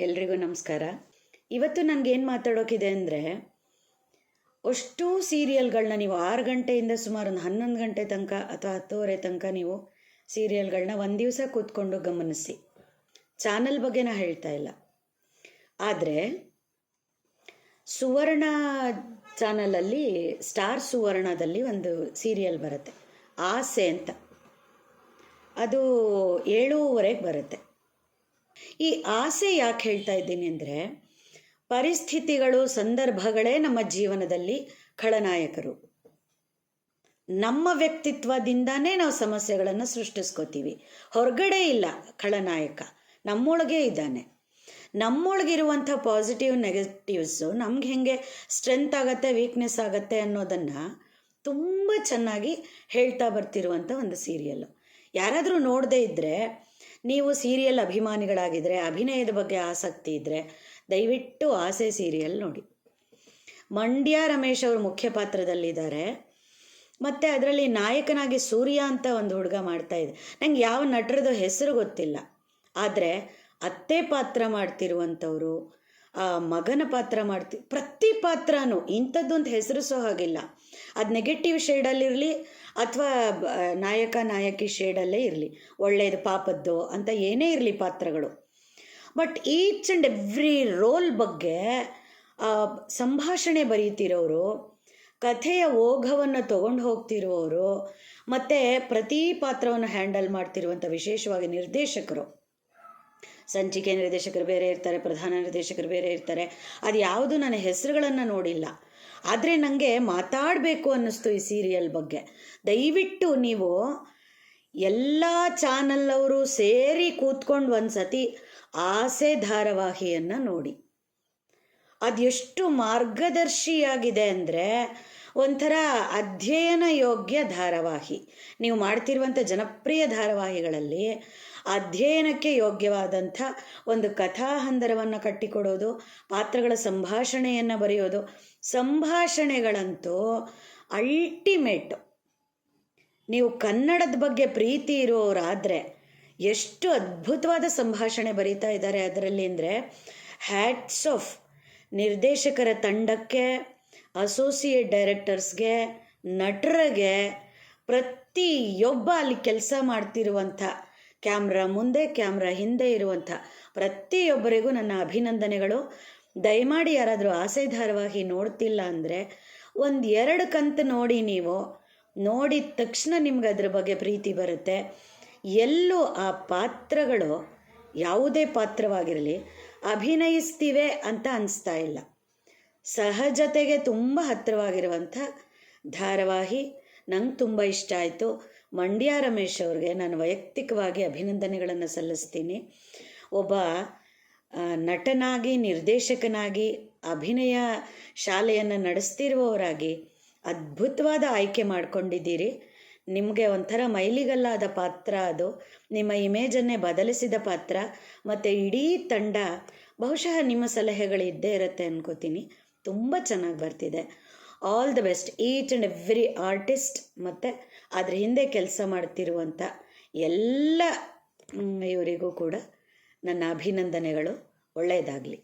ಎಲ್ರಿಗೂ ನಮಸ್ಕಾರ. ಇವತ್ತು ನನಗೇನು ಮಾತಾಡೋಕ್ಕಿದೆ ಅಂದರೆ, ಅಷ್ಟು ಸೀರಿಯಲ್ಗಳನ್ನ ನೀವು 6 ಗಂಟೆಯಿಂದ ಸುಮಾರು ಒಂದು 11 ಗಂಟೆ ತನಕ ಅಥವಾ 10:30 ತನಕ ನೀವು ಸೀರಿಯಲ್ಗಳನ್ನ ಒಂದು ದಿವಸ ಕೂತ್ಕೊಂಡು ಗಮನಿಸಿ. ಚಾನಲ್ ಬಗ್ಗೆ ನಾ ಹೇಳ್ತಾ ಇಲ್ಲ, ಆದರೆ ಸುವರ್ಣ ಚಾನಲಲ್ಲಿ ಸ್ಟಾರ್ ಸುವರ್ಣದಲ್ಲಿ ಒಂದು ಸೀರಿಯಲ್ ಬರುತ್ತೆ, ಆಸೆ ಅಂತ. ಅದು 7:30ಗೆ ಬರುತ್ತೆ. ಈ ಆಸೆ ಯಾಕೆ ಹೇಳ್ತಾ ಇದ್ದೀನಿ ಅಂದರೆ, ಪರಿಸ್ಥಿತಿಗಳು, ಸಂದರ್ಭಗಳೇ ನಮ್ಮ ಜೀವನದಲ್ಲಿ ಖಳನಾಯಕರು. ನಮ್ಮ ವ್ಯಕ್ತಿತ್ವದಿಂದಾನೇ ನಾವು ಸಮಸ್ಯೆಗಳನ್ನು ಸೃಷ್ಟಿಸ್ಕೋತೀವಿ. ಹೊರಗಡೆ ಇಲ್ಲ ಖಳನಾಯಕ, ನಮ್ಮೊಳಗೆ ಇದ್ದಾನೆ. ನಮ್ಮೊಳಗಿರುವಂಥ ಪಾಸಿಟಿವ್ ನೆಗೆಟಿವ್ಸು ನಮ್ಗೆ ಹೆಂಗೆ ಸ್ಟ್ರೆಂತ್ ಆಗುತ್ತೆ, ವೀಕ್ನೆಸ್ ಆಗುತ್ತೆ ಅನ್ನೋದನ್ನು ತುಂಬ ಚೆನ್ನಾಗಿ ಹೇಳ್ತಾ ಬರ್ತಿರುವಂಥ ಒಂದು ಸೀರಿಯಲ್ಲು. ಯಾರಾದರೂ ನೋಡದೇ ಇದ್ದರೆ, ನೀವು ಸೀರಿಯಲ್ ಅಭಿಮಾನಿಗಳಾಗಿದ್ದರೆ, ಅಭಿನಯದ ಬಗ್ಗೆ ಆಸಕ್ತಿ ಇದ್ದರೆ ದಯವಿಟ್ಟು ಆಸೆ ಸೀರಿಯಲ್ ನೋಡಿ. ಮಂಡ್ಯ ರಮೇಶ್ ಅವರು ಮುಖ್ಯ ಪಾತ್ರದಲ್ಲಿದ್ದಾರೆ. ಮತ್ತು ಅದರಲ್ಲಿ ನಾಯಕನಾಗಿ ಸೂರ್ಯ ಅಂತ ಒಂದು ಹುಡುಗ ಮಾಡ್ತಾಯಿದ್ದೆ. ನಂಗೆ ಯಾವ ನಟರದು ಹೆಸರು ಗೊತ್ತಿಲ್ಲ, ಆದರೆ ಅತ್ತೆ ಪಾತ್ರ ಮಾಡ್ತಿರುವಂಥವ್ರು, ಮಗನ ಪಾತ್ರ ಪ್ರತಿ ಪಾತ್ರನೂ ಇಂಥದ್ದು ಅಂತ ಹೆಸರಿಸೋ ಹಾಗಿಲ್ಲ. ಅದು ನೆಗೆಟಿವ್ ಶೇಡಲ್ಲಿರಲಿ ಅಥವಾ ನಾಯಕಿ ಶೇಡಲ್ಲೇ ಇರಲಿ, ಒಳ್ಳೆಯದು ಪಾಪದ್ದು ಅಂತ ಏನೇ ಇರಲಿ ಪಾತ್ರಗಳು. But each and every role ಬಗ್ಗೆ ಸಂಭಾಷಣೆ ಬರೀತಿರೋರು, ಕಥೆಯ ಓಘವನ್ನು ತಗೊಂಡು ಹೋಗ್ತಿರುವವರು, ಮತ್ತು ಪ್ರತಿ ಪಾತ್ರವನ್ನು ಹ್ಯಾಂಡಲ್ ಮಾಡ್ತಿರುವಂಥ ವಿಶೇಷವಾಗಿ ನಿರ್ದೇಶಕರು. ಸಂಚಿಕೆ ನಿರ್ದೇಶಕರು ಬೇರೆ ಇರ್ತಾರೆ, ಪ್ರಧಾನ ನಿರ್ದೇಶಕರು ಬೇರೆ ಇರ್ತಾರೆ. ಅದು ಯಾವುದು ನನ್ನ ಹೆಸರುಗಳನ್ನು ನೋಡಿಲ್ಲ, ಆದರೆ ನನಗೆ ಮಾತಾಡಬೇಕು ಅನ್ನಿಸ್ತು ಈ ಸೀರಿಯಲ್ ಬಗ್ಗೆ. ದಯವಿಟ್ಟು ನೀವು ಎಲ್ಲ ಚಾನಲ್ಲವರು ಸೇರಿ ಕೂತ್ಕೊಂಡು ಒಂದು ಸತಿ ಆಸೆ ಧಾರಾವಾಹಿಯನ್ನು ನೋಡಿ. ಅದೆಷ್ಟು ಮಾರ್ಗದರ್ಶಿಯಾಗಿದೆ ಅಂದರೆ, ಒಂಥರ ಅಧ್ಯಯನ ಯೋಗ್ಯ ಧಾರಾವಾಹಿ. ನೀವು ಮಾಡ್ತಿರುವಂಥ ಜನಪ್ರಿಯ ಧಾರಾವಾಹಿಗಳಲ್ಲಿ ಅಧ್ಯಯನಕ್ಕೆ ಯೋಗ್ಯವಾದಂಥ ಒಂದು ಕಥಾಹಂದರವನ್ನು ಕಟ್ಟಿಕೊಡೋದು, ಪಾತ್ರಗಳ ಸಂಭಾಷಣೆಯನ್ನು ಬರೆಯೋದು. ಸಂಭಾಷಣೆಗಳಂತೂ ಅಲ್ಟಿಮೇಟು. ನೀವು ಕನ್ನಡದ ಬಗ್ಗೆ ಪ್ರೀತಿ ಇರೋರಾದರೆ ಎಷ್ಟು ಅದ್ಭುತವಾದ ಸಂಭಾಷಣೆ ಬರೀತಾ ಇದ್ದಾರೆ ಅದರಲ್ಲಿ ಅಂದರೆ, ಹ್ಯಾಟ್ಸ್ ಆಫ್ ನಿರ್ದೇಶಕರ ತಂಡಕ್ಕೆ, ಅಸೋಸಿಯೇಟ್ ಡೈರೆಕ್ಟರ್ಸ್ಗೆ, ನಟರಿಗೆ, ಪ್ರತಿಯೊಬ್ಬ ಅಲ್ಲಿ ಕೆಲಸ ಮಾಡ್ತಿರುವಂಥ ಕ್ಯಾಮ್ರಾ ಮುಂದೆ ಕ್ಯಾಮ್ರಾ ಹಿಂದೆ ಇರುವಂಥ ಪ್ರತಿಯೊಬ್ಬರಿಗೂ ನನ್ನ ಅಭಿನಂದನೆಗಳು. ದಯಮಾಡಿ ಯಾರಾದರೂ ಆಸೆ ಧಾರಾವಾಹಿ ನೋಡ್ತಿಲ್ಲ ಅಂದರೆ 1-2 ಕಂತು ನೋಡಿ. ನೀವು ನೋಡಿದ ತಕ್ಷಣ ನಿಮ್ಗೆ ಅದ್ರ ಬಗ್ಗೆ ಪ್ರೀತಿ ಬರುತ್ತೆ. ಎಲ್ಲೂ ಆ ಪಾತ್ರಗಳು, ಯಾವುದೇ ಪಾತ್ರವಾಗಿರಲಿ, ಅಭಿನಯಿಸ್ತಿವೆ ಅಂತ ಅನಿಸ್ತಾ ಇಲ್ಲ. ಸಹಜತೆಗೆ ತುಂಬ ಹತ್ತಿರವಾಗಿರುವಂಥ ಧಾರಾವಾಹಿ. ನಂಗೆ ತುಂಬ ಇಷ್ಟ ಆಯಿತು. ಮಂಡ್ಯ ರಮೇಶ್ ಅವ್ರಿಗೆ ನಾನು ವೈಯಕ್ತಿಕವಾಗಿ ಅಭಿನಂದನೆಗಳನ್ನು ಸಲ್ಲಿಸ್ತೀನಿ. ಒಬ್ಬ ನಟನಾಗಿ, ನಿರ್ದೇಶಕನಾಗಿ, ಅಭಿನಯ ಶಾಲೆಯನ್ನು ನಡೆಸ್ತಿರುವವರಾಗಿ ಅದ್ಭುತವಾದ ಆಯ್ಕೆ ಮಾಡಿಕೊಂಡಿದ್ದೀರಿ. ನಿಮಗೆ ಒಂಥರ ಮೈಲಿಗಲ್ಲಾದ ಪಾತ್ರ ಅದು. ನಿಮ್ಮ ಇಮೇಜನ್ನೇ ಬದಲಿಸಿದ ಪಾತ್ರ. ಮತ್ತು ಇಡೀ ತಂಡ ಬಹುಶಃ ನಿಮ್ಮ ಸಲಹೆಗಳಿದ್ದೇ ಇರುತ್ತೆ ಅನ್ಕೋತೀನಿ. ತುಂಬ ಚೆನ್ನಾಗಿ ಬರ್ತಿದೆ. All the best each and every artist, ಮತ್ತು ಅದ್ರ ಹಿಂದೆ ಕೆಲಸ ಮಾಡ್ತಿರುವಂಥ ಎಲ್ಲ ಇವರಿಗೂ ಕೂಡ ನನ್ನ ಅಭಿನಂದನೆಗಳು. ಒಳ್ಳೆಯದಾಗಲಿ.